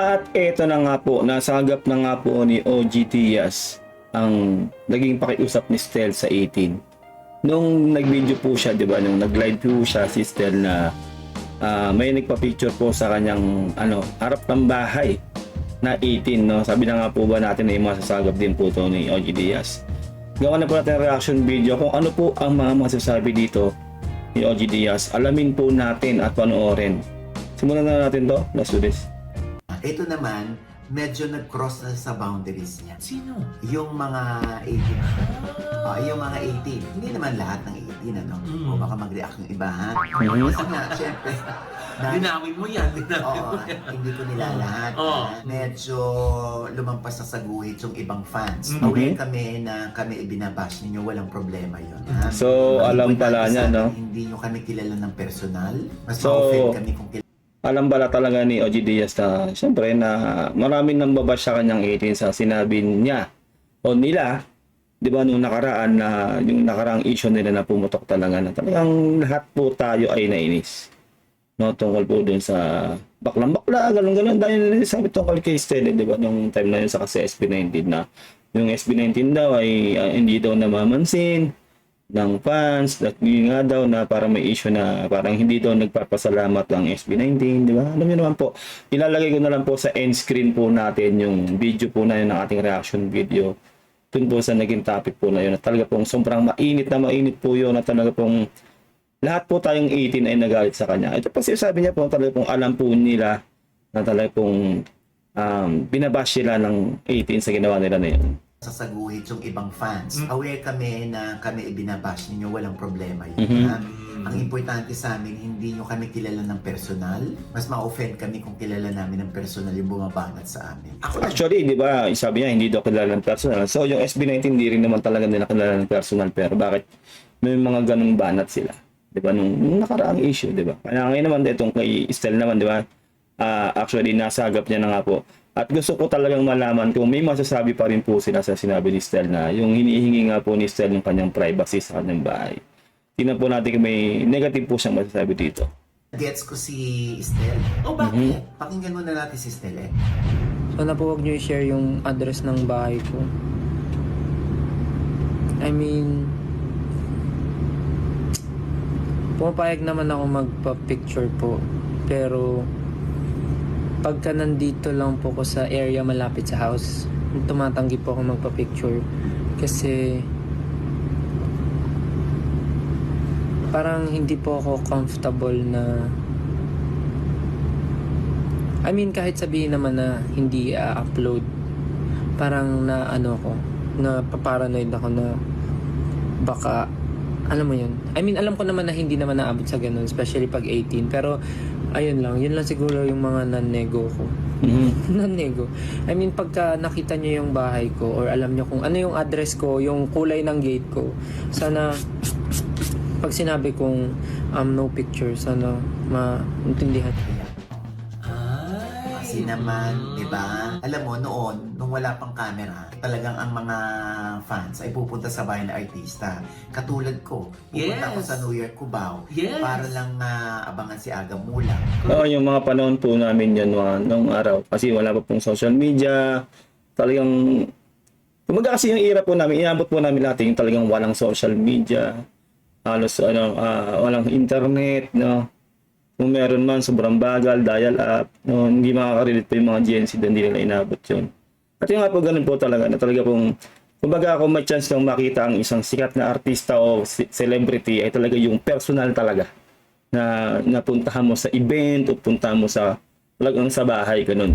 At eto na nga po, nasagap na nga po ni OG Diaz ang naging pakiusap ni Stel sa 18. Nung nag-video po siya, di ba, nung nag-live po siya si Stel na may nagpa-picture po sa kanyang harap ng bahay na 18, no? Sabi na nga po ba natin na yung masasagap din po to ni OG Diaz. Gawa na po natin reaction video kung ano po ang mga masasabi dito ni OG Diaz. Alamin po natin at panoorin. Simulan na natin to. Let's do this. Ito naman, medyo nag-cross na sa boundaries niya. Sino? Yung mga 18. Yung mga 18. Hindi naman lahat ng 18, ano? O baka mag-react yung iba, ha? Kasi nga, syempre. Dinawin mo yan. Oo, hindi ko nila lahat. Oo. Medyo lumampas na sa guhit yung ibang fans. Aware kami na kami ibinabash ninyo, walang problema yun, ha? So, alam pala niya, no? Hindi nyo kami kilala ng personal. Mas So, ma-offend kami kung kilala. Alam bala talaga ni OG Diaz na siyempre na maraming nang babash sa kanyang 18 sa sinabi niya o nila, di ba, nung nakaraan na yung nakaraang issue nila na pumutok talaga na talagang lahat po tayo ay nainis, no, tungkol po dun sa baklang-bakla, ganun-ganun dahil sabi tungkol kay Stella, di ba, nung time na yun sa kasi SB19 na yung SB19 daw ay hindi daw namamansin ng fans, at yun nga daw na parang may issue na parang hindi daw nagpapasalamat ang SB19, di ba? Alam niyo naman po, ilalagay ko na lang po sa end screen po natin yung video po na yun ng ating reaction video dun po sa naging topic po na yun, na talaga pong sobrang mainit po yun, na talaga pong lahat po tayong 18 ay nagalit sa kanya. Ito po sabi niya po, talaga pong alam po nila na talaga pong binabash sila ng 18 sa ginawa nila na yun. Sasaguhit yung ibang fans. Aware kami na kami ibinabash ninyo, walang problema yun. Ang importante sa amin, hindi nyo kami kilala ng personal. Mas ma-offend kami kung kilala namin ng personal yung bumabanat sa amin. Actually, di ba, sabi niya hindi daw kilala ng personal. So, yung SB19 hindi rin naman talaga nila kilala ng personal. Pero bakit may mga ganung banat sila? Di ba, nung nakaraang issue, di ba? Kaya ngayon naman, itong kay Estel naman, di ba, actually, nasagap niya na nga po. At gusto ko talagang malaman kung may masasabi pa rin po sila sa sinabi ni Stel na yung hinihingi nga po ni Stel ng kanyang privacy sa kanyang bahay. Tingnan po natin kung may negative po siyang masasabi dito. Gets ko si Estel. Oh, bakit? Pakinggan muna natin si Estel, eh. Sana po huwag nyo i-share yung address ng bahay ko. I mean, pumapayag naman ako magpa-picture po. Pero, pagka nandito lang po ko sa area malapit sa house, tumatanggi po ako magpa-picture. Kasi, parang hindi po ako comfortable na, I mean, kahit sabihin naman na hindi upload, parang na na paparanoid ako na baka, alam mo yun. I mean, alam ko naman na hindi naman naabot sa ganun, especially pag 18. Pero, ayun lang. Yun lang siguro yung mga non-nego ko. Non-nego. I mean, pagka nakita nyo yung bahay ko or alam nyo kung ano yung address ko, yung kulay ng gate ko, sana, pag sinabi kong no picture, sana maintindihan. Kasi naman, di ba? Alam mo, noon, nung wala pang camera, talagang ang mga fans ay pupunta sa bahay ng artista. Katulad ko, pupunta ko sa New York, Cubao, para lang abangan si Aga Mula. Oo, yung mga panahon po namin yun nung araw. Kasi wala pa pong social media. Talagang, kumaga kasi yung era po namin, inabot po namin lahat yung talagang walang social media. Halos walang internet, no? Kung meron man, sobrang bagal, dial up, no? Hindi makaka-relate pa yung mga GNC doon, hindi nila inabot yun. At yung nga po, ganun po talaga, na talaga pong, kumbaga kung may chance kang makita ang isang sikat na artista o celebrity, ay talaga yung personal talaga, na napuntahan mo sa event o puntahan mo sa, talagang sa bahay, ganun.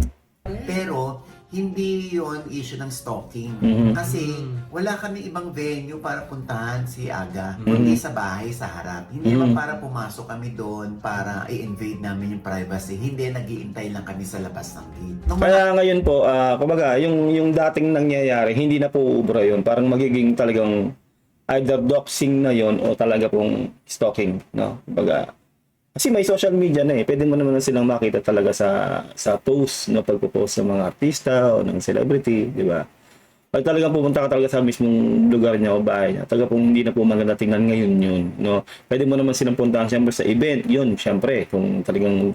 Pero, hindi yon issue ng stalking. Kasi wala kami ibang venue para puntahan si Aga. Kundi sa bahay, sa harap. Hindi naman para pumasok kami doon para i-invade namin yung privacy. Hindi, nag-iintay lang kami sa labas ng gate. Kaya ngayon po, kumbaga, yung dating nangyayari, hindi na po ubra yun. Parang magiging talagang either doxing na yon o talaga pong stalking, no? Kumbaga, kasi may social media na eh. Pwede mo naman silang makita talaga sa post, no, pagpo-post ng mga artista o ng celebrity, di ba? Pag talagang pupunta ka talaga sa mismong lugar niya o bahay niya, talaga pong hindi na po maganda tingnan ngayon yun, no? Pwede mo naman silang puntahan siyempre sa event, yun, siyempre, kung talagang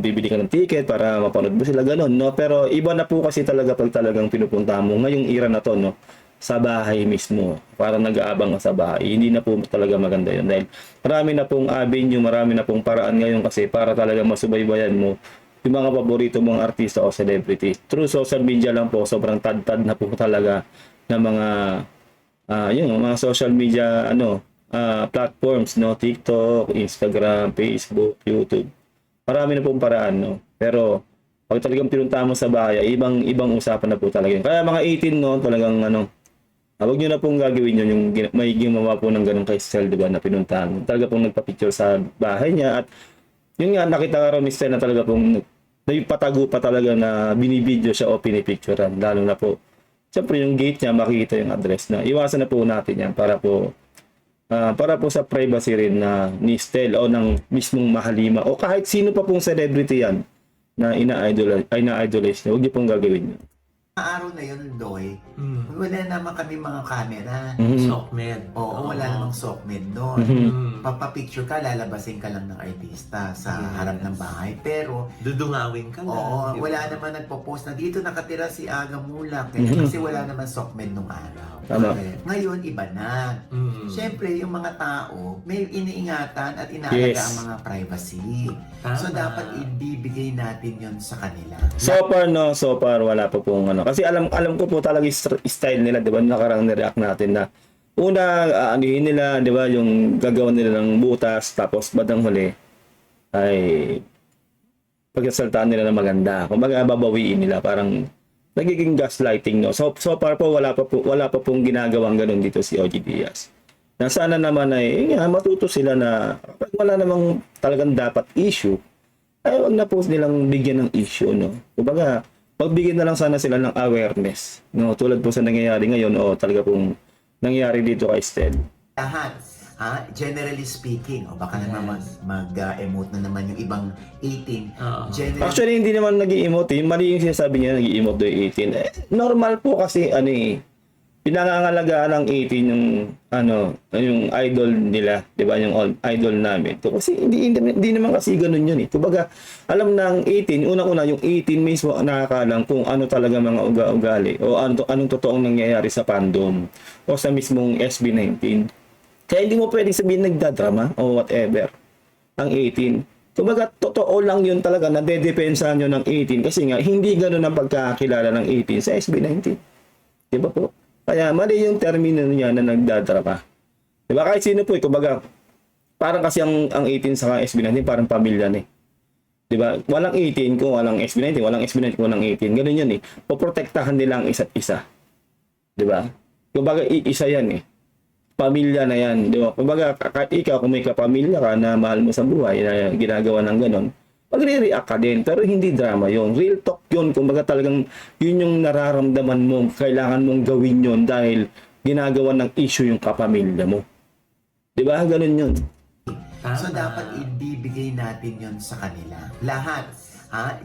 bibili ka ng ticket para mapanood mo sila, ganun, no? Pero iba na po kasi talaga pag talagang pinupunta mo ngayong era na to, no? Sa bahay mismo, para nag-aabang ka sa bahay. Hindi na po talaga maganda yun dahil marami na pong avenue, marami na pong paraan ngayon kasi para talaga masubaybayan mo yung mga paborito mong artista o celebrity. Through social media lang po, sobrang tad-tad na po talaga ng mga yung mga social media platforms, no? TikTok, Instagram, Facebook, YouTube. Marami na pong paraan, no? Pero pag talagang pinunta mo sa bahay, ibang usapan na po talaga yun. Kaya mga 18, no, talagang wag nyo na pong gagawin yun, yung may gumawa po ng ganun kay Stel, di ba, na pinuntahan. Talaga pong nagpa-picture sa bahay niya at yun nga, nakita ka rin ni Stel na talaga pong patago pa talaga na binibideo siya o pinipicturean. Lalo na po, siyempre yung gate niya, makikita yung address na. Iwasan na po natin yan para po sa privacy rin na ni Stel o ng mismong Mahalima o kahit sino pa pong celebrity yan na ina-idolize niya. Huwag niyo pong gagawin yun. Araw na yun, Doy, wala naman kami mga camera. Sockmed. Oo, wala namang sockmed doon. Papapicture ka, lalabasin ka lang ng artista sa harap ng bahay. Pero, Dudungawin ka lang. oo, di ba? wala naman nagpo-post na dito nakatira si Aga Mulak. Kasi wala naman sockmed nung araw. Tama. Ngayon, iba na. Siyempre, yung mga tao, may iniingatan at inaalaga ang mga privacy. So, Tama. dapat ibibigay natin yon sa kanila. So far wala pa pong kasi alam ko po talaga yung style nila, 'di ba? Nakarang ni-react natin na una anuhin nila, 'di ba, yung gagawan nila ng butas tapos badang huli ay pagsasaltaan nila na maganda. Kumbaga babawiin nila, parang nagiging gaslighting, no. So far po wala pa pong ginagawang ganun dito si OG Diaz. Na sana naman ay matuto sila na pag wala namang talagang dapat issue, ay wag na po nilang bigyan ng issue, no. Kumbaga, pagbigyan na lang sana sila ng awareness, no, tulad po sa nangyayari ngayon o talaga pong nangyayari dito kay Stel. Lahat, generally speaking, o baka naman mag-emote na naman yung ibang 18. Generally, Actually, hindi naman nag-i-emote. Yung mali yung sinasabi niya, nag-i-emote do 18. Normal po kasi, pinangangalagaan ng 18 yung idol nila, di ba, yung idol namin. So, kasi hindi naman kasi ganun yun eh. Kumbaga, alam ng 18, unang-una yung 18 mismo nakakalang kung ano talaga mga ugali o anong totoong nangyayari sa fandom o sa mismong SB19. Kaya hindi mo pwedeng sabihin nagdadrama o whatever ang 18. Kumbaga, totoo lang yun talaga na dedepensahan nyo ng 18 kasi nga, hindi ganun ang pagkakilala ng 18 sa SB19. Di ba po? Kaya mali yung termino niya na nagdadrama. Di ba? Kahit sino po, kumbaga, parang kasi ang 18 sa SB19, parang pamilya na eh. Di ba? Walang 18 kung walang SB19, walang SB19 kung walang 18. Ganun yun eh. Poprotektahan nila ang isa't isa. Di ba? Kumbaga, isa yan eh. Pamilya na yan. Di ba? Kumbaga, kahit ikaw, kung may kapamilya ka na mahal mo sa buhay, na ginagawa ng ganon, magre-react ka din, pero hindi drama yun. Real talk yun. Kumbaga talagang yun yung nararamdaman mo, kailangan mong gawin yun dahil ginagawa ng issue yung kapamilya mo. Di ba? Ganun yun. so dapat ibibigay natin yon sa kanila. Lahat,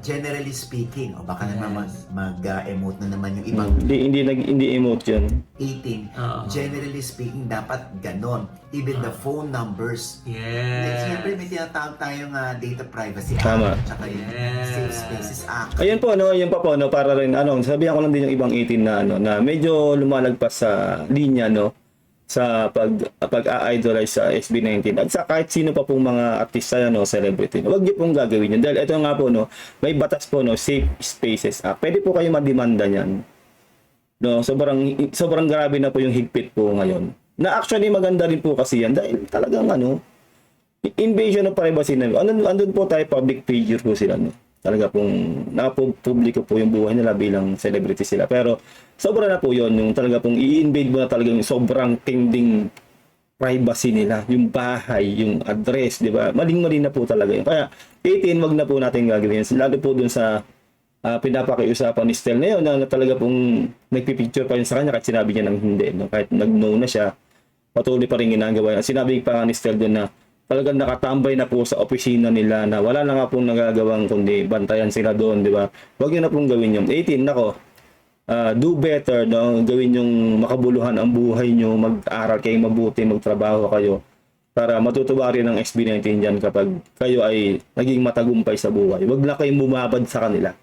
generally speaking, o baka naman mag-emote na naman yung ibang Hindi emote yun. 18. Generally speaking, dapat ganon. Even the phone numbers. Yes. Siyempre, may tinatawag tayong Data Privacy Act. Tama. Tsaka yung Safe Spaces Act. Ayun po, yun pa po, para rin, sabihan ko lang din yung ibang 18 na medyo lumalagpas sa linya, sa pag-idolize sa SB19 at sa kahit sino pa pong mga artista celebrity. Huwag niyo pong gagawin yun. Dahil ito nga po, may batas po, Safe Spaces Act. Pwede po kayo mademanda niyan. Sobrang grabe na po yung higpit po ngayon. Na actually maganda rin po kasi yan dahil talagang invasion of privacy na. Andun po tayo, public figure po sila. Talaga pong napubliko po yung buhay nila bilang celebrity sila. Pero sobra na po yun, yung talaga pong i-invade mo na talaga yung sobrang tinding privacy nila. Yung bahay, yung address, di ba? Maling-mali na po talaga yun. Kaya 18, wag na po natin gagawin. Lalo po dun sa pinapakiusapan ni Stel na yun, na talaga pong nagpipicture pa yun sa kanya kahit sinabi niya ng hindi. Kahit nag-no na siya, patuloy pa rin ginagawa. Sinabi pa ni Stel dun na talagang nakatambay na po sa opisina nila na wala na nga pong nagagawang kundi bantayan sila doon, di ba? Huwag nyo na pong gawin yung 18, nako. Do better, gawin yung makabuluhan ang buhay nyo, mag-aral kayo mabuti, magtrabaho kayo. para matutuwa rin ng SB19 dyan kapag kayo ay naging matagumpay sa buhay. Huwag na kayong bumabad sa kanila.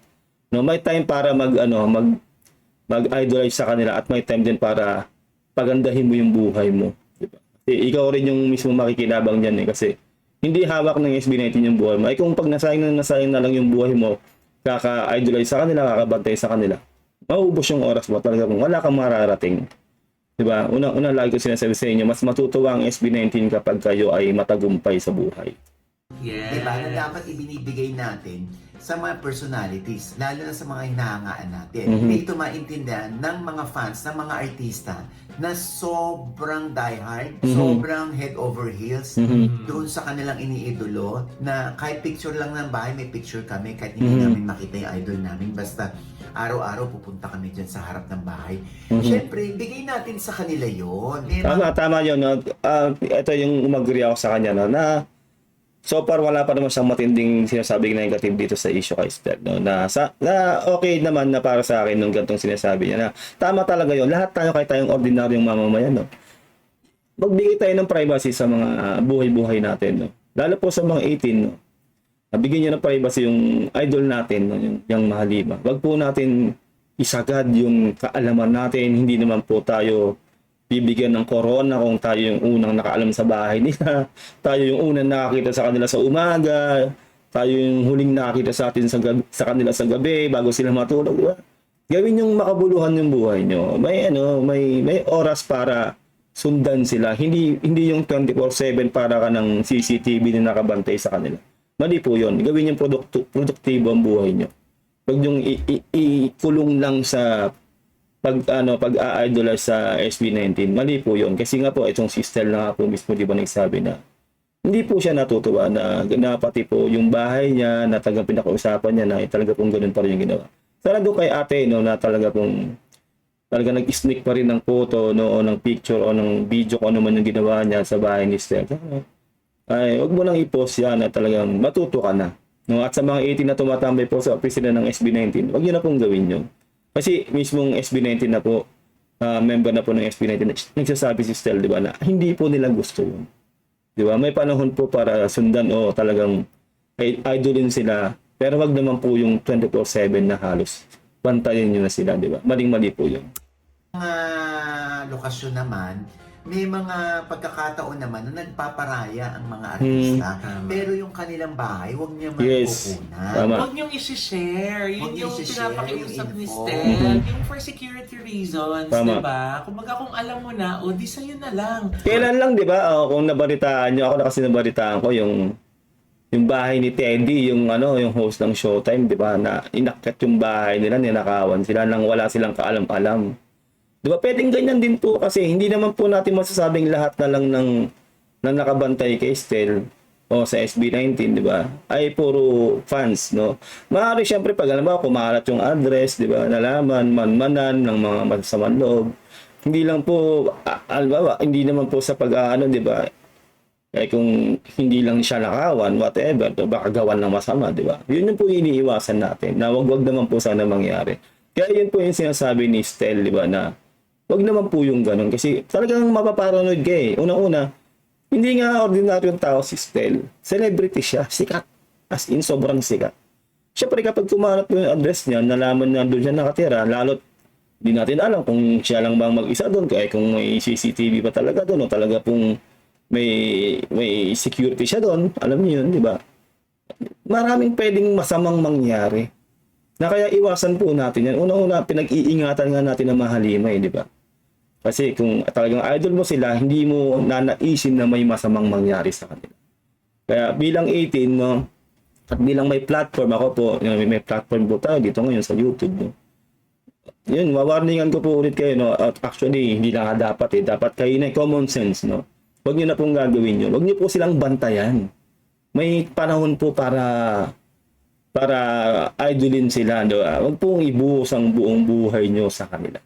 No, may time para mag-idolize sa kanila at may time din para pagandahin mo yung buhay mo. Diba? Kasi ikaw rin yung mismo makikinabang dyan kasi hindi hawak ng SB19 yung buhay mo. Ay kung pag nasayang na lang yung buhay mo, kaka-idolize sa kanila, kakabantay sa kanila, maubos yung oras mo talaga kung wala kang mararating. Diba? Una lagi ko sinasabi sa inyo, mas matutuwa ang SB19 kapag kayo ay matagumpay sa buhay. Yes. Diba? Na dapat ibinibigay natin sa mga personalities, lalo na sa mga hinahangaan natin. Dito maintindihan ng mga fans, ng mga artista na sobrang diehard, sobrang head over heels doon sa kanilang iniidolo na kahit picture lang ng bahay, may picture kami kahit hindi namin makita yung idol namin. Basta araw-araw pupunta kami dyan sa harap ng bahay. Siyempre, bigay natin sa kanila yun. Tama yun. No? Ito yung umagri ako sa kanya. No? Na so far, wala pa naman siyang matinding sinasabing negative dito sa issue kay Estelle. No? Na okay naman na para sa akin nung gantong sinasabi niya na tama talaga yun. Lahat tayo kahit tayong ordinaryong mamamayan. No? Magbigay tayo ng privacy sa mga buhay-buhay natin. No? Lalo po sa mga 18. No? Bigyan niyo ng privacy yung idol natin, no? yung Mahalima. Wag po natin isagad yung kaalaman natin. Hindi naman po tayo bibigyan ng corona kung tayo yung unang nakaalam sa bahay nila, tayo yung unang nakakita sa kanila sa umaga, tayo yung huling nakakita sa atin sa kanila sa gabi bago sila matulog, diba? Gawin yung makabuluhan yung buhay nyo. May oras para sundan sila. Hindi yung 24/7 para ka ng CCTV na nakabantay sa kanila. Mali po yun. Gawin yung produktibo ang buhay nyo. Huwag yung ikulong lang sa pag-a-idolize sa SB19, mali po yun. Kasi nga po, itong si Estelle na nga po mismo, di ba nagsabi na hindi po siya natutuwa na pati po yung bahay niya, na talagang pinakausapan niya na talaga pong ganun pa rin yung ginawa. Sana doon kay ate, no, na talaga nag-sneak pa rin ng photo, no, o ng picture, o ng video, kung ano man yung ginawa niya sa bahay ni Estelle. Ay, wag mo nang i-post yan na talagang matuto ka na. No, at sa mga 18 na tumatambay po sa opisina ng SB19, wag yun na pong gawin yun. Kasi mismong SB19 na po, member na po ng SB19, nagsasabi si Estelle, di ba, na hindi po nila gusto yun. Di ba? May panahon po para sundan o talagang idolin sila, pero wag naman po yung 24/7 na halos bantayan nyo na sila, di ba? Maling-mali po yun. Mga lokasyon naman, may mga pagkakataon naman na nagpaparaya ang mga artista. Pero yung kanilang bahay, huwag niya magkukunan. Tama. Huwag niyong isi-share. Huwag Yun yung i-share pinapakiusap yung ni info. Steph. Yung for security reasons, Tama. diba? Kumbaga kung alam mo na, o di sa'yo na lang. Kailan lang, di ba? Kung nabalitaan nyo, ako na kasi nabalitaan ko yung bahay ni Teddy, yung host ng Showtime, di ba? Na inakyat yung bahay nila, ninakawan sila nang wala silang kaalam-alam. Di ba? Pwedeng ganyan din po kasi hindi naman po natin masasabing lahat na lang ng nakabantay kay Estelle o sa SB19, di ba? Ay puro fans, no? Maaari syempre pag kumalat yung address, di ba? Nalaman, manmanan ng mga masasamang loob. Hindi lang po, hindi naman po sa di ba? Eh kung hindi lang siya nakawan, whatever, baka gawan ng masama, di ba? Yun yung po iniiwasan natin, na wag naman po sana mangyari. Kaya yun po yung sinasabi ni Estelle, di ba, na wag naman po yung ganun. Kasi talagang mapaparanoid ka eh. Una-una, hindi nga ordinaryong tao si Estelle. Celebrity siya. Sikat. As in, sobrang sikat. Siyempre kapag kumanap yung address niya, nalaman na doon siya nakatira, lalo't di natin alam kung siya lang bang mag-isa doon, kaya kung may CCTV pa talaga doon, o talaga pong may security siya doon, alam niyo yun, di ba? Maraming pwedeng masamang mangyari. Na kaya iwasan po natin yan. Una-una, pinag-iingatan nga natin ang Mahalima, di ba? Kasi kung talagang idol mo sila, hindi mo nanaisin na may masamang mangyari sa kanila. Kaya bilang 18, no, at bilang may platform, ako po, may platform po tayo dito ngayon sa YouTube, no. Yun, wawarningan ko po ulit kayo, no. At actually, hindi na dapat eh. Dapat kayo na common sense, no. Huwag nyo na pong gagawin yun. Huwag nyo po silang bantayan. May panahon po para idolin sila, no. Huwag pong ibuhos ang buong buhay nyo sa kanila.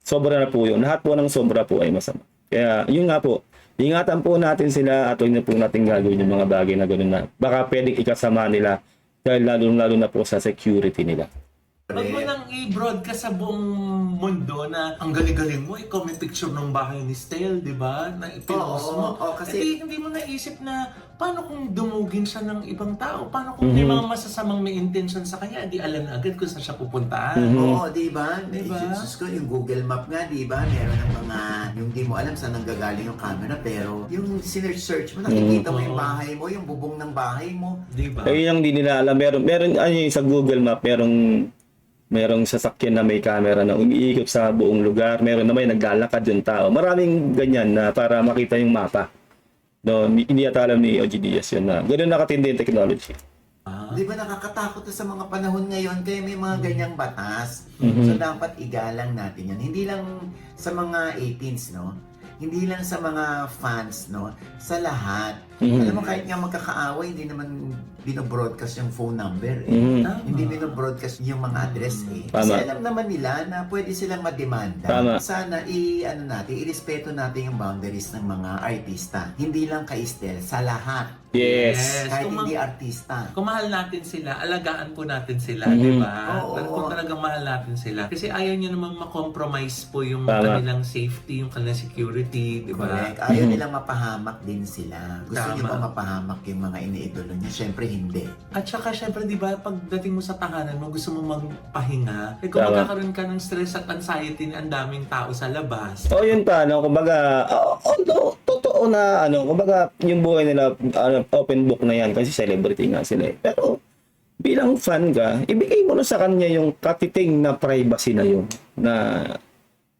Sobra na po yun. Lahat po ng sobra po ay masama. Kaya yun nga po, ingatan po natin sila at huwag na po natin gagawin yung mga bagay na gano'n na baka pwedeng ikasama nila dahil lalo na po sa security nila. Wag mo nang i-broadcast sa buong mundo na ang galing-galing mo, ikaw may picture ng bahay ni Stel, di ba? Na ipinost mo. kasi Hindi mo naisip na paano kung dumugin siya ng ibang tao? Paano kung may mga masasamang may intention sa kanya? Di alam na agad kung saan siya pupuntahan. oo, di ba? Diba? Diyos ko, yung Google Map nga, di ba? Meron ng mga, yung di mo alam saan nanggagaling yung camera, pero yung sinesearch mo, nakikita mo yung bahay mo, yung bubong ng bahay mo. Di ba? Ayun ang di nila alam. Meron ano yung sa Google Map, merong sasakyan na may camera na umiikot sa buong lugar. Meron na may naglalakad yung tao. Maraming ganyan na para makita yung mapa. No, hindi yata alam ni OG Diaz yun na ganoon nakatindi yung technology. Di ba nakakatakot na sa mga panahon ngayon kaya may mga ganyang batas. So dapat igalang natin yan. Hindi lang sa mga 18s, no? Hindi lang sa mga fans, no? Sa lahat. Alam mo, kahit nga magkakaaway, hindi naman binobroadcast yung phone number. Hindi binobroadcast yung mga address eh. Kasi Tama. alam naman nila na pwede silang mademanda. Tama. Sana irespeto natin yung boundaries ng mga artista. Hindi lang kay Stel, sa lahat. Yes. Kahit Kung hindi artista. Kung mahal natin sila, alagaan po natin sila, di ba? Oo. Kung talagang mahal natin sila. Kasi ayaw nyo namang makompromise po yung Tama. kanilang safety, yung kanilang security, di ba? Correct. Ayaw nilang mapahamak din sila. Gusto Tama. niyo ba mapahamak yung mga iniidolo niyo? Siyempre hindi. At saka syempre, di ba, pagdating mo sa tahanan mo, gusto mo magpahinga. Eh kung Tama. magkakaroon ka ng stress at anxiety na ang daming tao sa labas, O yun pa, no, kumbaga, although totoo na, kumbaga, yung buhay nila, open book na yan kasi celebrity nga sila eh. Pero, bilang fan ka, ibigay mo na sa kanya yung katiting na privacy na yun. Na,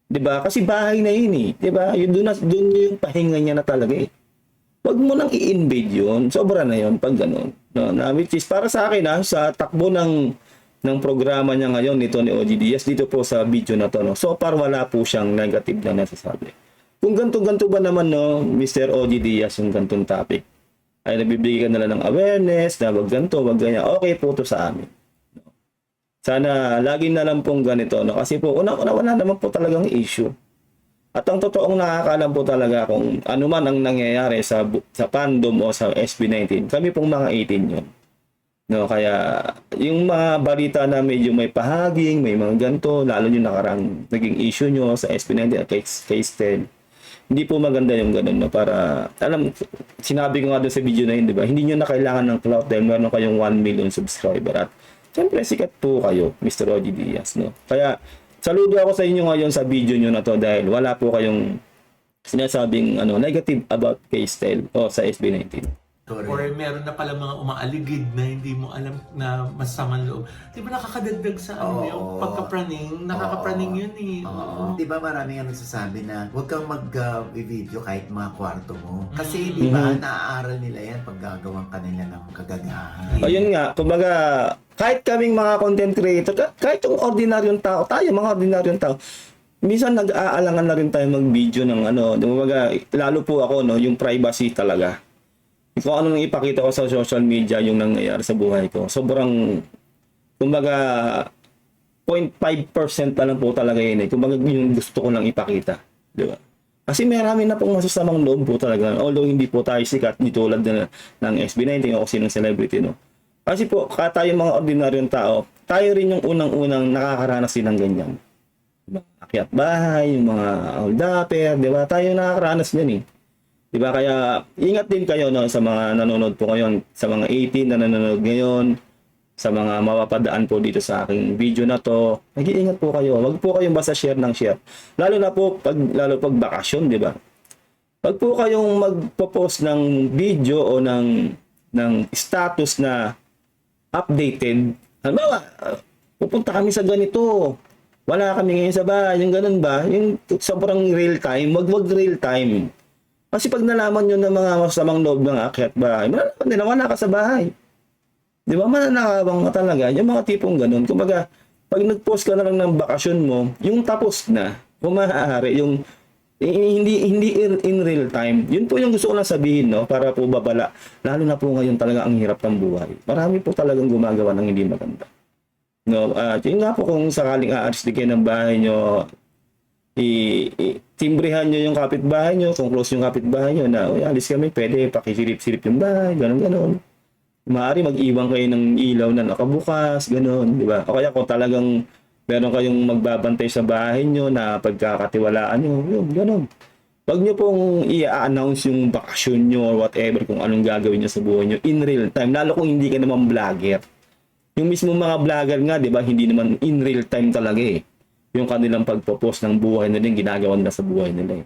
di ba? Kasi bahay na yun eh. Di ba? Doon yung pahinga niya na talaga eh. Huwag mo nang i-invade yun. Sobra na yun pag ganun. No, na, which is, para sa akin sa takbo ng programa niya ngayon nito ni OG Diaz dito po sa video na to, no. So far wala po siyang negative na nasasabi. Kung ganto ba naman, no, Mr. OG Diaz, yung gantong topic ay nabibigay ka nila ng awareness na wag ganito, wag ganyan, okay po to sa amin. Sana lagi na lang pong ganito, no, kasi po wala naman po talagang issue. At ang totoong nakakaalam po talaga kung ano man ang nangyayari sa fandom o sa SB19, kami pong mga 18 yun. No, kaya yung mga balita na medyo may pahaging, may mga ganito, lalo yung nakarang naging issue nyo sa SB19 at kay Stel, hindi po maganda yung ganun, no, para, sinabi ko nga doon sa video na yun, di ba, hindi nyo na kailangan ng clout dahil meron kayong 1 million subscriber at siyempre sikat po kayo, Mr. OG Diaz, no. Kaya, saludo ako sa inyo ngayon sa video nyo na to dahil wala po kayong sinasabing negative about kay Stel o sa SB19. or meron na pala mga umaaligid na hindi mo alam na masamang loob. Di ba nakakadagdag sa yung pagkapraning? Nakakapraning yun eh. Di ba marami nga nagsasabi na huwag kang mag-video kahit mga kwarto mo. Kasi di ba naaaral nila yan pag gagawang kanila ng kagagahan. Ayun nga, kumbaga, kahit kaming mga content creator, kahit yung ordinaryong tao, mga ordinaryong tao, minsan nag-aalangan na rin tayo mag-video ng kumbaga, lalo po ako, no, yung privacy talaga. Kung ano nang ipakita ko sa social media yung nangyayari sa buhay ko. Sobrang, kumbaga, 0.5% pa lang po talaga yun eh. Kumbaga, yung gusto ko lang ipakita. Di ba? Kasi marami na pong masasamang loob po talaga. Although hindi po tayo sikat, di tulad ng SB19 o sinong celebrity, no? Kasi po, tayo mga ordinaryong tao, tayo rin yung unang-unang nakakaranas din ng ganyan. Akyat bahay, yung mga holdapper, di ba? Tayo nakakaranas din eh. Diba? Kaya ingat din kayo, no, sa mga nanonood po ngayon, sa mga 18 na nanonood ngayon, sa mga mapapadaan po dito sa aking video na to. Nag-iingat po kayo. Wag po kayong basta share ng share. Lalo pag bakasyon, di ba? Wag po kayong magpo-post ng video o ng status na updated. Halimbawa, pupunta kami sa ganito. Wala kami ngayon sa bahay. Yung ganun ba? Yung sobrang real time. Wag real time. Kasi pag nalaman nyo ng mga masamang loob ng akyat bahay, malalaman nila, wala ka sa bahay. Di ba? Mananakawang ka talaga. Yung mga tipong ganun. Kumbaga, pag nag-post ka na lang ng bakasyon mo, yung tapos na, kung maaari, yung hindi in real time. Yun po yung gusto ko lang sabihin, no? Para po babala. Lalo na po ngayon talaga ang hirap ng buhay. Marami po talagang gumagawa ng hindi maganda. No? Yun nga po kung sakaling aalis din kayo ng bahay nyo, timbrehan nyo yung kapitbahay nyo, kung close yung kapitbahay nyo na, alis kami, pwede pakisilip-silip yung bahay, gano'n. maaari mag-iwan kayo ng ilaw na nakabukas, gano'n, di ba? O kaya kung talagang meron kayong magbabantay sa bahay nyo na pagkakatiwalaan nyo, yun, gano'n. Huwag nyo pong i-announce yung bakasyon nyo or whatever kung anong gagawin nyo sa buhay nyo in real time, lalo kung hindi ka naman vlogger. Yung mismo mga vlogger nga, di ba, hindi naman in real time talaga eh. Yung kanilang pagpo-post ng buhay nila, yung ginagawa nila sa buhay nila eh.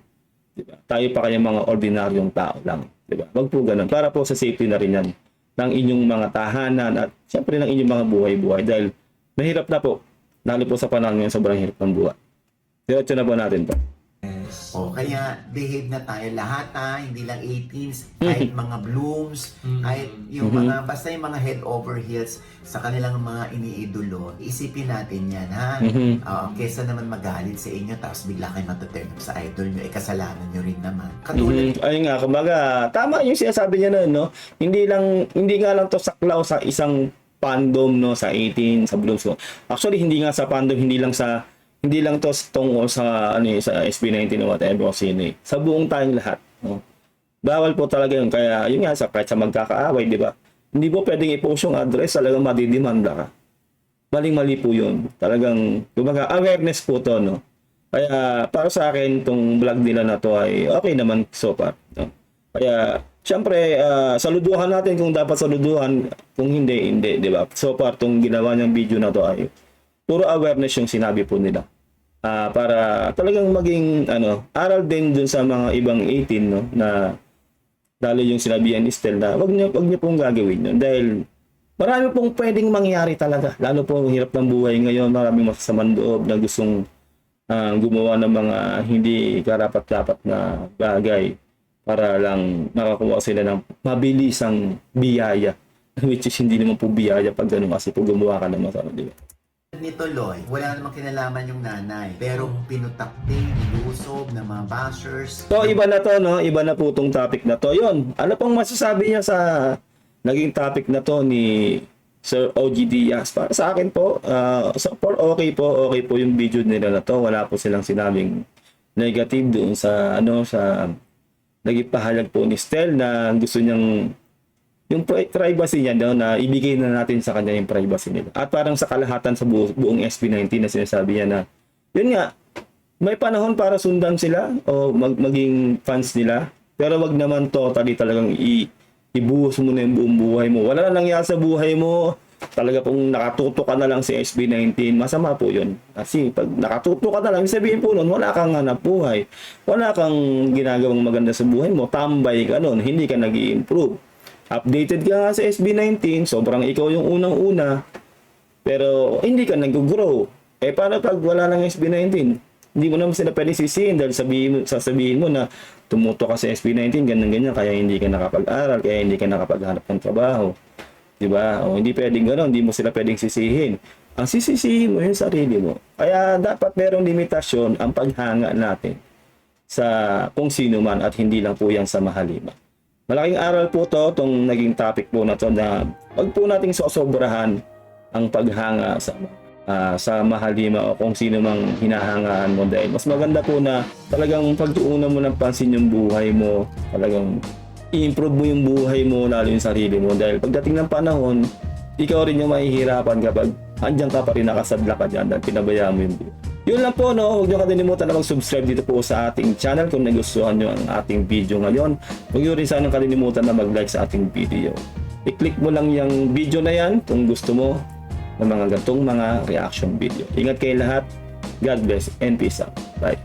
Di ba? Tayo pa kaya mga ordinaryong tao lang. Di ba? Wag po ganun. Para po sa safety na rin yan ng inyong mga tahanan at syempre ng inyong mga buhay-buhay dahil mahirap na po. Lalo po sa panahon ngayon, sobrang hirap ng buhay. Diretso na po natin to. Yes. O kaya behave na tayo lahat ha, hindi lang 18s, kahit mga blooms, kahit yung mga, basta yung mga head over heels sa kanilang mga iniidolo, isipin natin yan ha. Kesa naman magalit sa inyo tapos bigla kayo matuturn up sa idol nyo, kasalanan nyo rin naman. Katulad Ayun nga, kumbaga, tama yung sinasabi niya nun, no? Hindi nga lang to saklaw sa isang fandom, no, sa 18, sa blooms. No? Actually, hindi nga sa fandom, hindi lang to tungkol sa sa SB19 o whatever sino eh. Sa buong tayong lahat, no. Bawal po talaga yun. Kaya yun nga kahit sa magkakaaway, di ba? Hindi po pwedeng i-post yung address, talagang madidimanda ka. Maling-mali po yun. Talagang kumbaga awareness po to, no. Kaya para sa akin tong vlog nila na to ay okay naman so far, no. Kaya syempre saluduhan natin kung dapat saluduhan, kung hindi, di ba? So far tong ginawa niyang video na to ay puro awareness yung sinabi po nila. Para talagang maging aral din dun sa mga ibang 18, no, na lalo yung sinabihan ni Estel na wag niyo pong gagawin yun dahil marami pong pwedeng mangyari talaga. Lalo po hirap ng buhay ngayon, maraming masasamang loob na gustong gumawa ng mga hindi karapat-dapat na bagay para lang makakuha sila ng mabilisang biyaya, which is hindi naman po biyaya pag ganun kasi po gumawa ka ng masama, di ba? nito, Loy, wala namang kinalaman yung nanay. Pero pinutakting, ilusob ng mga bashers. So, iba na to, no? Iba na po itong topic na to. Yun, ano pang masasabi niya sa naging topic na to ni Sir OG Diaz? Para sa akin po, okay po yung video nila na to. Wala po silang sinabing negative doon sa, sa naging pahayag po ni Stel na gusto niyang yung privacy niya daw na ibigay na natin sa kanya yung privacy nila. At parang sa kalahatan sa buong SB19 na sinasabi niya na, yun nga, may panahon para sundan sila o maging fans nila. Pero wag naman totally talagang ibuhos mo na yung buong buhay mo. Wala na nangyari sa buhay mo. Talaga pong nakatuto ka na lang sa SB19, masama po yun. Kasi pag nakatuto ka na lang, sabihin po nun, wala kang hanap buhay. Wala kang ginagawang maganda sa buhay mo. Tambay ka nun, hindi ka nag-i-improve. Updated ka nga sa SB19, sobrang ikaw yung unang-una, pero hindi ka nag-grow. Paano pag wala ng SB19? Hindi mo naman sila pwede sisihin dahil sasabihin mo na tumuto ka sa SB19, ganyan-ganyan, kaya hindi ka nakapag-aral, kaya hindi ka nakapaghanap ng trabaho. Diba? O hindi pwedeng gano'n, hindi mo sila pwedeng sisihin. Ang sisisihin mo yung sarili mo. Kaya dapat merong limitasyon ang paghanga natin sa kung sino man at hindi lang po yan sa mahalima. Malaking aral po to, itong naging topic po na to na wag po nating sosobrahan ang paghanga sa mahalima o kung sino mang hinahangaan mo dahil mas maganda po na talagang pagtuunan mo ng pansin yung buhay mo, talagang i-improve mo yung buhay mo, lalo yung sarili mo dahil pagdating ng panahon, ikaw rin yung mahihirapan kapag andyan ka pa rin nakasadla ka dyan dahil pinabayaan mo yung buhay. Yun lang po, no? Huwag nyo kalimutan na mag-subscribe dito po sa ating channel kung nagustuhan nyo ang ating video ngayon. Huwag nyo rin sana kalimutan na mag-like sa ating video. I-click mo lang yung video na yan kung gusto mo ng mga gantong mga reaction video. Ingat kayo lahat. God bless and peace out. Bye.